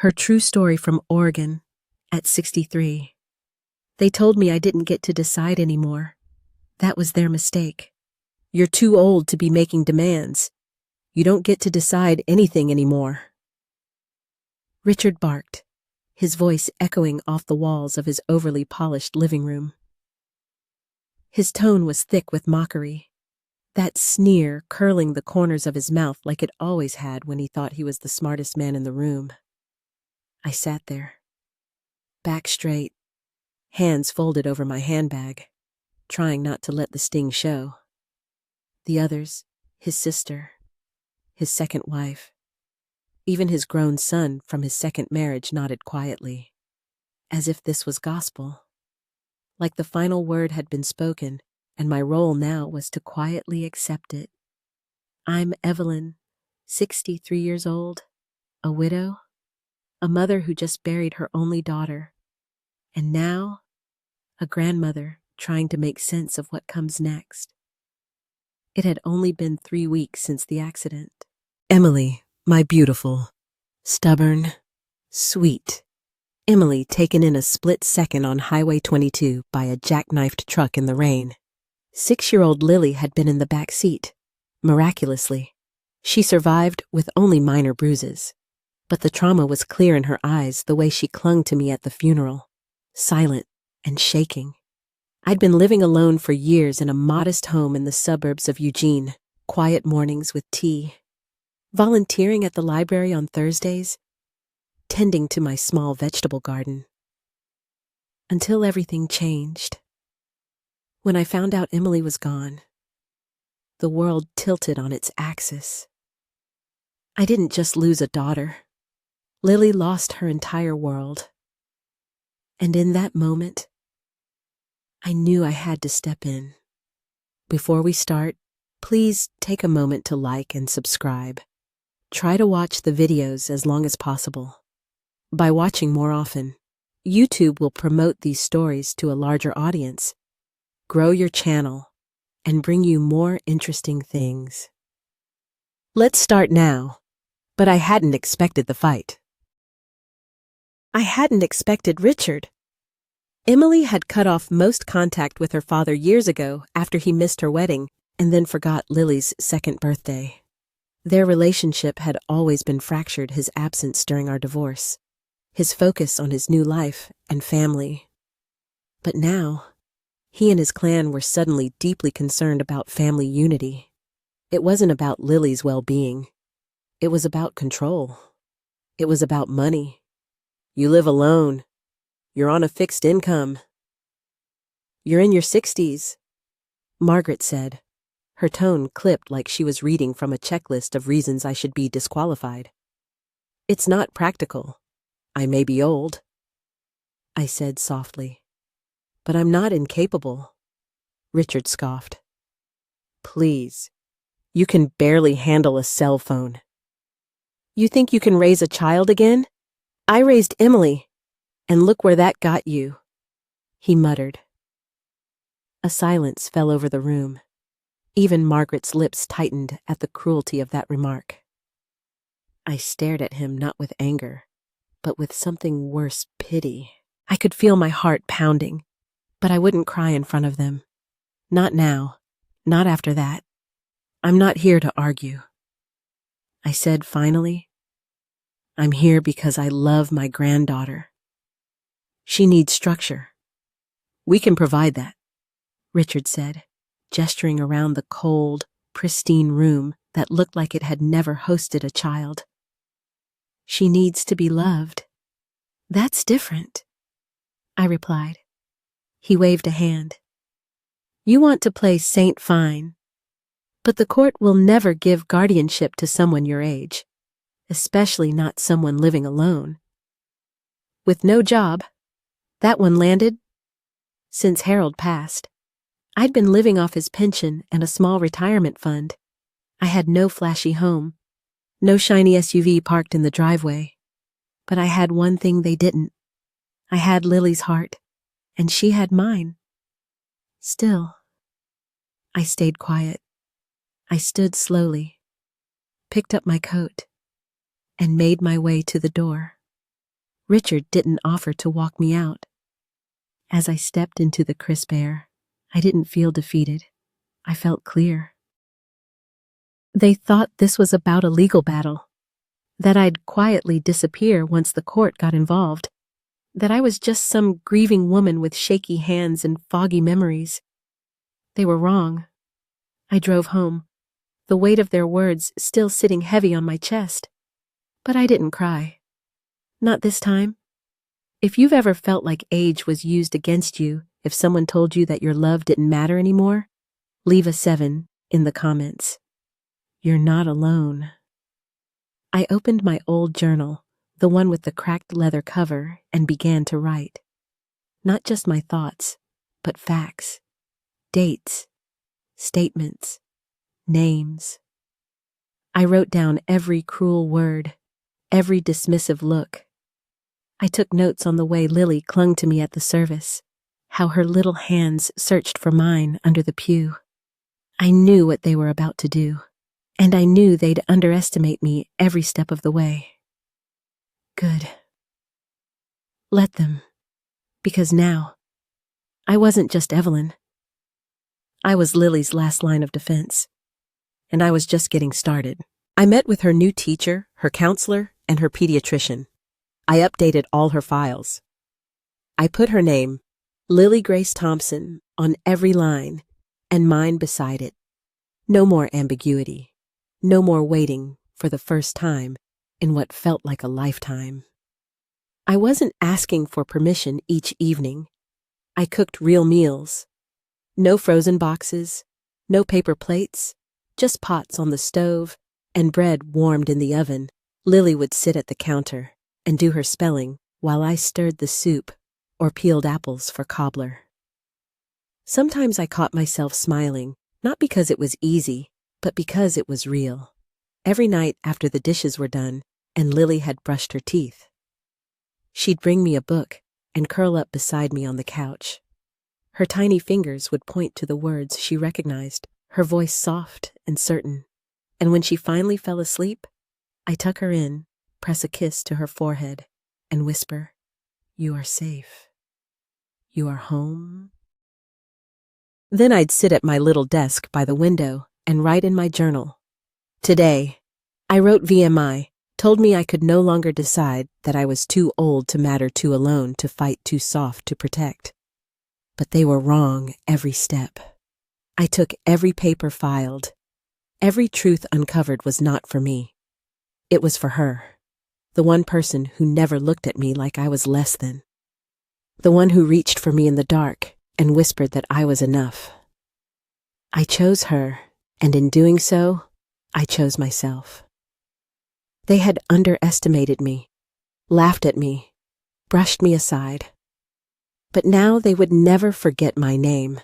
Her true story from Oregon at 63. They told me I didn't get to decide anymore. That was their mistake. You're too old to be making demands. You don't get to decide anything anymore. Richard barked, his voice echoing off the walls of his overly polished living room. His tone was thick with mockery, that sneer curling the corners of his mouth like it always had when he thought he was the smartest man in the room. I sat there, back straight, hands folded over my handbag, trying not to let the sting show. The others, his sister, his second wife, even his grown son from his second marriage nodded quietly, as if this was gospel. Like the final word had been spoken, and my role now was to quietly accept it. I'm Evelyn, 63 years old, a widow, a mother who just buried her only daughter, and now a grandmother trying to make sense of what comes next. It had only been 3 weeks since the accident. Emily, my beautiful, stubborn, sweet Emily, taken in a split second on Highway 22 by a jackknifed truck in the rain. 6-year-old Lily had been in the back seat. Miraculously, she survived with only minor bruises. But the trauma was clear in her eyes the way she clung to me at the funeral, silent and shaking. I'd been living alone for years in a modest home in the suburbs of Eugene, quiet mornings with tea, volunteering at the library on Thursdays, tending to my small vegetable garden. Until everything changed. When I found out Emily was gone, the world tilted on its axis. I didn't just lose a daughter. Lily lost her entire world. And in that moment, I knew I had to step in. Before we start, please take a moment to like and subscribe. Try to watch the videos as long as possible. By watching more often, YouTube will promote these stories to a larger audience, grow your channel, and bring you more interesting things. Let's start now, but I hadn't expected the fight. I hadn't expected Richard. Emily had cut off most contact with her father years ago after he missed her wedding and then forgot Lily's second birthday. Their relationship had always been fractured his absence during our divorce, his focus on his new life and family. But now, he and his clan were suddenly deeply concerned about family unity. It wasn't about Lily's well-being. It was about control. It was about money. You live alone. You're on a fixed income. You're in your 60s, Margaret said, her tone clipped like she was reading from a checklist of reasons I should be disqualified. It's not practical. I may be old, I said softly. But I'm not incapable, Richard scoffed. Please, you can barely handle a cell phone. You think you can raise a child again? I raised Emily, and look where that got you, he muttered. A silence fell over the room. Even Margaret's lips tightened at the cruelty of that remark. I stared at him not with anger, but with something worse, pity. I could feel my heart pounding, but I wouldn't cry in front of them. Not now, not after that. I'm not here to argue. I said finally, I'm here because I love my granddaughter. She needs structure. We can provide that, Richard said, gesturing around the cold, pristine room that looked like it had never hosted a child. She needs to be loved. That's different, I replied. He waved a hand. You want to play Saint Fine, but the court will never give guardianship to someone your age, especially not someone living alone. With no job, that one landed. Since Harold passed, I'd been living off his pension and a small retirement fund. I had no flashy home, no shiny SUV parked in the driveway. But I had one thing they didn't. I had Lily's heart, and she had mine. Still, I stayed quiet. I stood slowly, picked up my coat, and made my way to the door. Richard didn't offer to walk me out. As I stepped into the crisp air, I didn't feel defeated. I felt clear. They thought this was about a legal battle, that I'd quietly disappear once the court got involved, that I was just some grieving woman with shaky hands and foggy memories. They were wrong. I drove home, the weight of their words still sitting heavy on my chest. But I didn't cry. Not this time. If you've ever felt like age was used against you, if someone told you that your love didn't matter anymore, leave a 7 in the comments. You're not alone. I opened my old journal, the one with the cracked leather cover, and began to write. Not just my thoughts, but facts, dates, statements, names. I wrote down every cruel word, every dismissive look. I took notes on the way Lily clung to me at the service, how her little hands searched for mine under the pew. I knew what they were about to do, and I knew they'd underestimate me every step of the way. Good. Let them, because now, I wasn't just Evelyn. I was Lily's last line of defense, and I was just getting started. I met with her new teacher, her counselor, and her pediatrician. I updated all her files. I put her name, Lily Grace Thompson, on every line, and mine beside it. No more ambiguity. No more waiting for the first time in what felt like a lifetime. I wasn't asking for permission each evening. I cooked real meals. No frozen boxes, no paper plates, just pots on the stove and bread warmed in the oven. Lily would sit at the counter and do her spelling while I stirred the soup or peeled apples for cobbler. Sometimes I caught myself smiling, not because it was easy, but because it was real. Every night after the dishes were done and Lily had brushed her teeth, she'd bring me a book and curl up beside me on the couch. Her tiny fingers would point to the words she recognized, her voice soft and certain. And when she finally fell asleep, I tuck her in, press a kiss to her forehead, and whisper, "You are safe. You are home." Then I'd sit at my little desk by the window and write in my journal. Today, I wrote VMI, told me I could no longer decide that I was too old to matter too alone to fight too soft to protect. But they were wrong every step. I took every paper filed. Every truth uncovered was not for me. It was for her, the one person who never looked at me like I was less than, the one who reached for me in the dark and whispered that I was enough. I chose her, and in doing so, I chose myself. They had underestimated me, laughed at me, brushed me aside. But now they would never forget my name,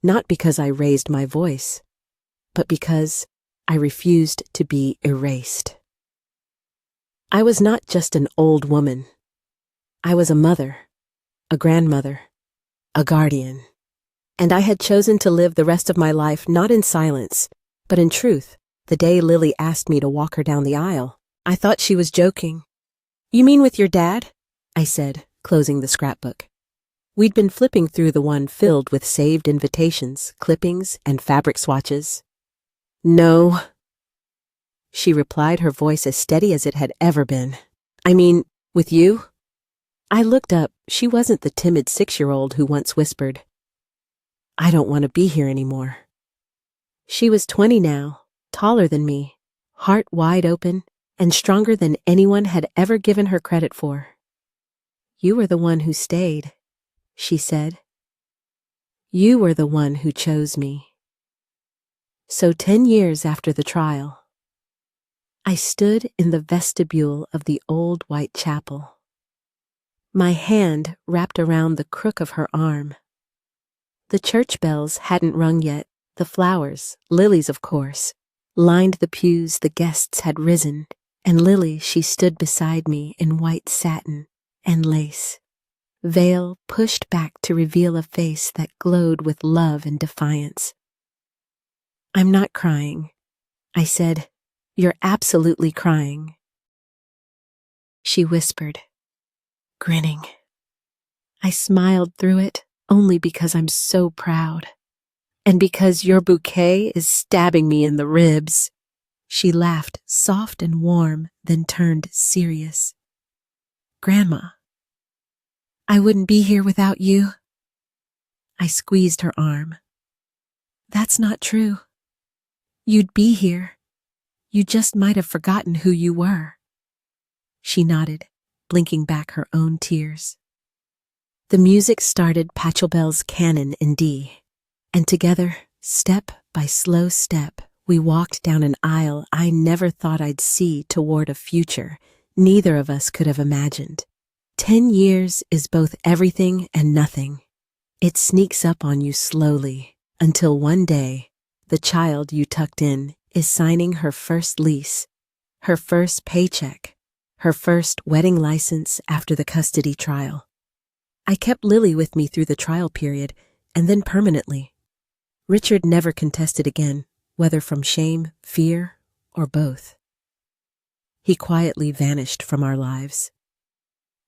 not because I raised my voice, but because I refused to be erased. I was not just an old woman. I was a mother, a grandmother, a guardian, and I had chosen to live the rest of my life not in silence, but in truth. The day Lily asked me to walk her down the aisle, I thought she was joking. "You mean with your dad?" I said, closing the scrapbook. We'd been flipping through the one filled with saved invitations, clippings, and fabric swatches. "No," she replied, her voice as steady as it had ever been. "I mean, with you?" I looked up. She wasn't the timid 6-year-old who once whispered, "I don't want to be here anymore." She was 20 now, taller than me, heart wide open, and stronger than anyone had ever given her credit for. "You were the one who stayed," she said. "You were the one who chose me." So 10 years after the trial, I stood in the vestibule of the old white chapel, my hand wrapped around the crook of her arm. The church bells hadn't rung yet. The flowers, lilies of course, lined the pews. The guests had risen, and Lily, she stood beside me in white satin and lace, veil pushed back to reveal a face that glowed with love and defiance. "I'm not crying," I said. "You're absolutely crying." She whispered, grinning. I smiled through it only because I'm so proud. And because your bouquet is stabbing me in the ribs. She laughed, soft and warm, then turned serious. Grandma, I wouldn't be here without you. I squeezed her arm. That's not true. You'd be here. You just might have forgotten who you were. She nodded, blinking back her own tears. The music started Pachelbel's Canon in D, and together, step by slow step, we walked down an aisle I never thought I'd see toward a future neither of us could have imagined. 10 years is both everything and nothing. It sneaks up on you slowly, until one day, the child you tucked in is signing her first lease, her first paycheck, her first wedding license after the custody trial. I kept Lily with me through the trial period, and then permanently. Richard never contested again, whether from shame, fear, or both. He quietly vanished from our lives.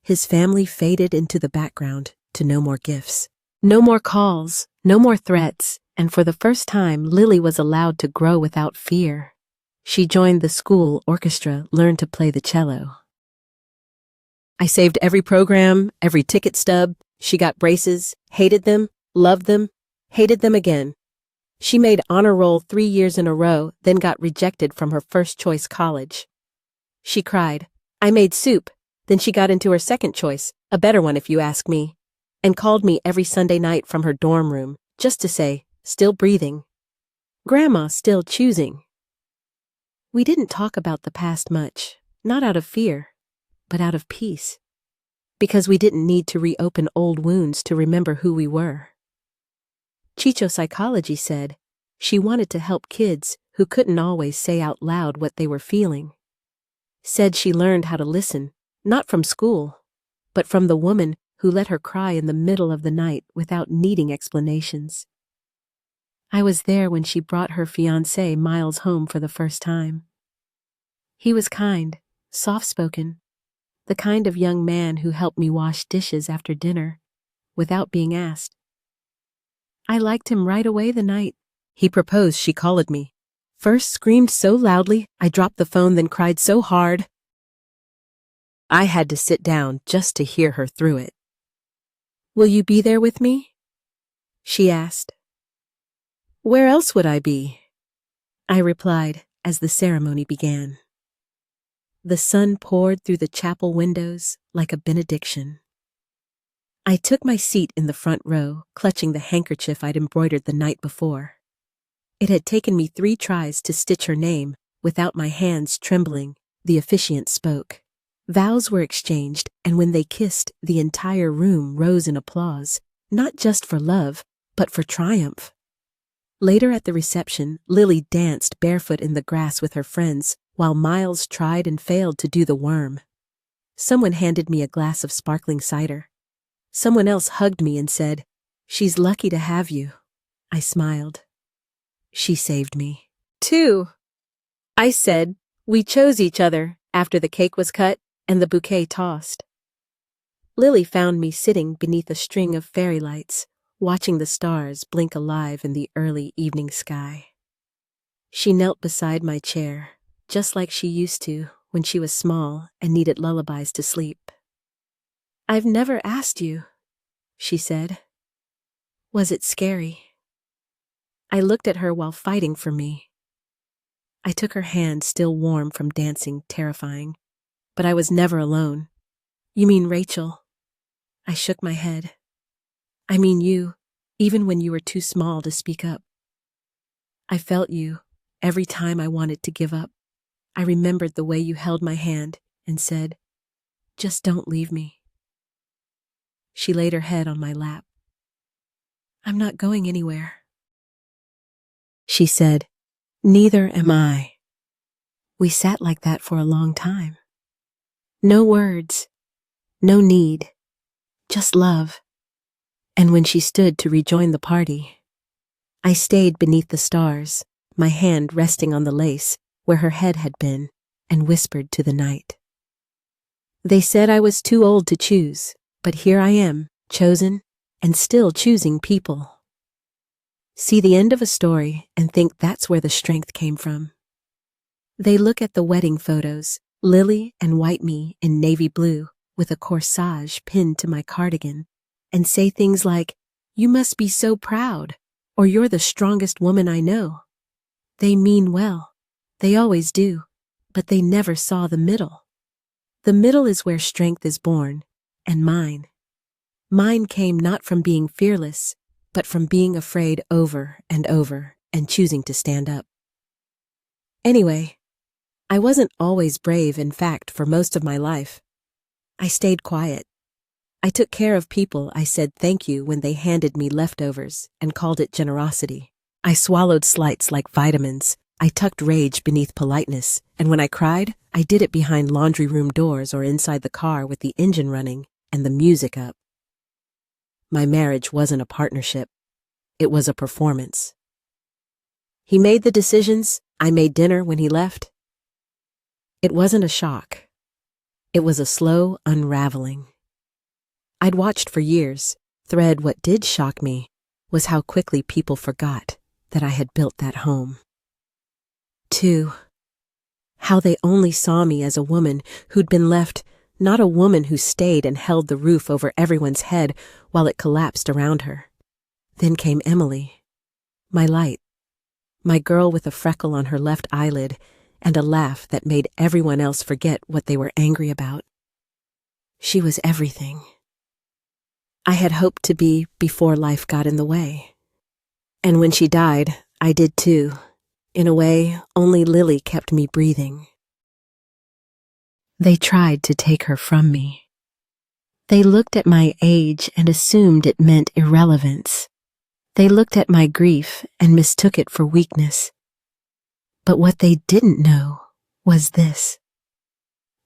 His family faded into the background to no more gifts, no more calls, no more threats, and for the first time, Lily was allowed to grow without fear. She joined the school orchestra, learned to play the cello. I saved every program, every ticket stub. She got braces, hated them, loved them, hated them again. She made honor roll 3 years in a row, then got rejected from her first choice college. She cried, I made soup. Then she got into her second choice, a better one if you ask me, and called me every Sunday night from her dorm room, just to say, still breathing. Grandma still choosing. We didn't talk about the past much, not out of fear, but out of peace, because we didn't need to reopen old wounds to remember who we were. Chicho Psychology said she wanted to help kids who couldn't always say out loud what they were feeling. Said she learned how to listen, not from school, but from the woman who let her cry in the middle of the night without needing explanations. I was there when she brought her fiancé Miles home for the first time. He was kind, soft-spoken, the kind of young man who helped me wash dishes after dinner, without being asked. I liked him right away the night he proposed. She collared me. First screamed so loudly, I dropped the phone, then cried so hard. I had to sit down just to hear her through it. Will you be there with me? She asked. Where else would I be? I replied as the ceremony began. The sun poured through the chapel windows like a benediction. I took my seat in the front row, clutching the handkerchief I'd embroidered the night before. It had taken me 3 tries to stitch her name. Without my hands trembling, the officiant spoke. Vows were exchanged, and when they kissed, the entire room rose in applause, not just for love, but for triumph. Later at the reception, Lily danced barefoot in the grass with her friends, while Miles tried and failed to do the worm. Someone handed me a glass of sparkling cider. Someone else hugged me and said, She's lucky to have you. I smiled. She saved me. 2. I said, we chose each other after the cake was cut and the bouquet tossed. Lily found me sitting beneath a string of fairy lights, watching the stars blink alive in the early evening sky. She knelt beside my chair, just like she used to when she was small and needed lullabies to sleep. I've never asked you, she said. Was it scary? I looked at her while fighting for me. I took her hand, still warm from dancing, terrifying. But I was never alone. You mean Rachel? I shook my head. I mean you, even when you were too small to speak up. I felt you every time I wanted to give up. I remembered the way you held my hand and said, just don't leave me. She laid her head on my lap. I'm not going anywhere. She said, neither am I. We sat like that for a long time. No words, no need, just love. And when she stood to rejoin the party, I stayed beneath the stars, my hand resting on the lace where her head had been, and whispered to the night. They said I was too old to choose, but here I am, chosen, and still choosing people. See the end of a story and think that's where the strength came from. They look at the wedding photos, Lily and white me in navy blue with a corsage pinned to my cardigan, and say things like, "You must be so proud," or "You're the strongest woman I know." They mean well. They always do. But they never saw the middle. The middle is where strength is born, and mine. Mine came not from being fearless, but from being afraid over and choosing to stand up. Anyway, I wasn't always brave, in fact, for most of my life. I stayed quiet. I took care of people. I said thank you when they handed me leftovers and called it generosity. I swallowed slights like vitamins. I tucked rage beneath politeness, and when I cried, I did it behind laundry room doors or inside the car with the engine running and the music up. My marriage wasn't a partnership. It was a performance. He made the decisions. I made dinner when he left. It wasn't a shock. It was a slow unraveling. I'd watched for years. What did shock me was how quickly people forgot that I had built that home. 2. How they only saw me as a woman who'd been left, not a woman who stayed and held the roof over everyone's head while it collapsed around her. Then came Emily, my light, my girl with a freckle on her left eyelid and a laugh that made everyone else forget what they were angry about. She was everything I had hoped to be before life got in the way. And when she died, I did too. In a way, only Lily kept me breathing. They tried to take her from me. They looked at my age and assumed it meant irrelevance. They looked at my grief and mistook it for weakness. But what they didn't know was this.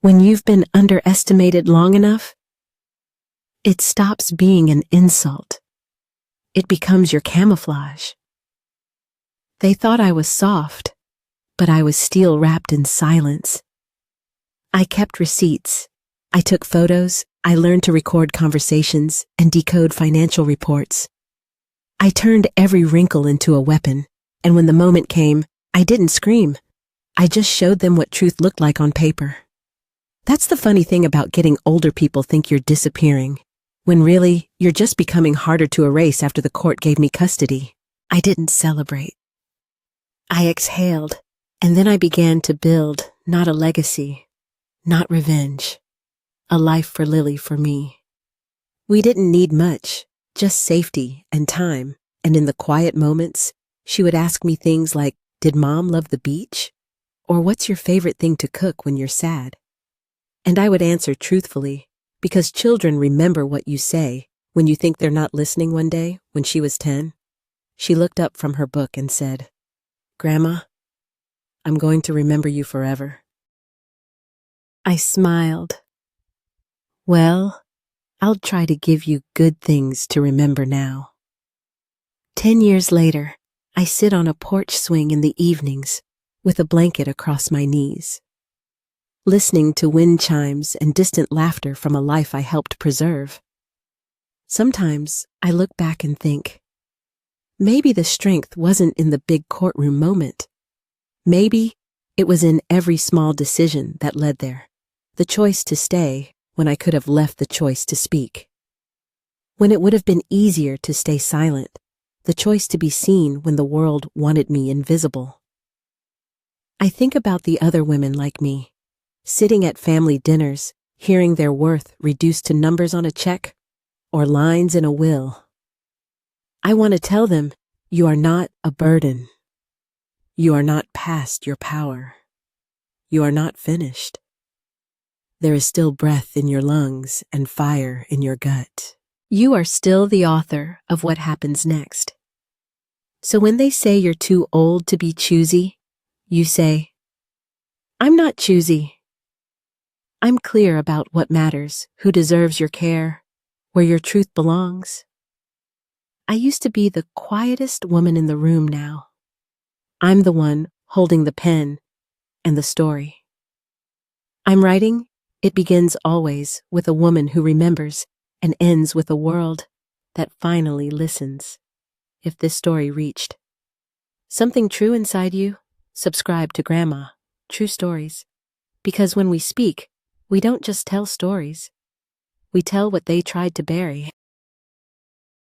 When you've been underestimated long enough, it stops being an insult. It becomes your camouflage. They thought I was soft, but I was steel wrapped in silence. I kept receipts. I took photos. I learned to record conversations and decode financial reports. I turned every wrinkle into a weapon, and when the moment came, I didn't scream. I just showed them what truth looked like on paper. That's the funny thing about getting older. People think you're disappearing, when really, you're just becoming harder to erase after the court gave me custody. I didn't celebrate. I exhaled, and then I began to build, not a legacy, not revenge, a life for Lily, for me. We didn't need much, just safety and time, and in the quiet moments, she would ask me things like, "Did Mom love the beach?" Or "What's your favorite thing to cook when you're sad?" And I would answer truthfully, because children remember what you say when you think they're not listening. One day, when she was 10, she looked up from her book and said, "Grandma, I'm going to remember you forever." I smiled. Well, I'll try to give you good things to remember now. 10 years later, I sit on a porch swing in the evenings with a blanket across my knees, listening to wind chimes and distant laughter from a life I helped preserve. Sometimes I look back and think, maybe the strength wasn't in the big courtroom moment. Maybe it was in every small decision that led there. The choice to stay when I could have left the choice to speak. When it would have been easier to stay silent. The choice to be seen when the world wanted me invisible. I think about the other women like me, sitting at family dinners, hearing their worth reduced to numbers on a check or lines in a will. I want to tell them, you are not a burden. You are not past your power. You are not finished. There is still breath in your lungs and fire in your gut. You are still the author of what happens next. So when they say you're too old to be choosy, you say, I'm not choosy. I'm clear about what matters, who deserves your care, where your truth belongs. I used to be the quietest woman in the room now. I'm the one holding the pen and the story. I'm writing, It begins always with a woman who remembers and ends with a world that finally listens. If this story reached something true inside you, subscribe to Grandma, True Stories. Because when we speak, we don't just tell stories. We tell what they tried to bury.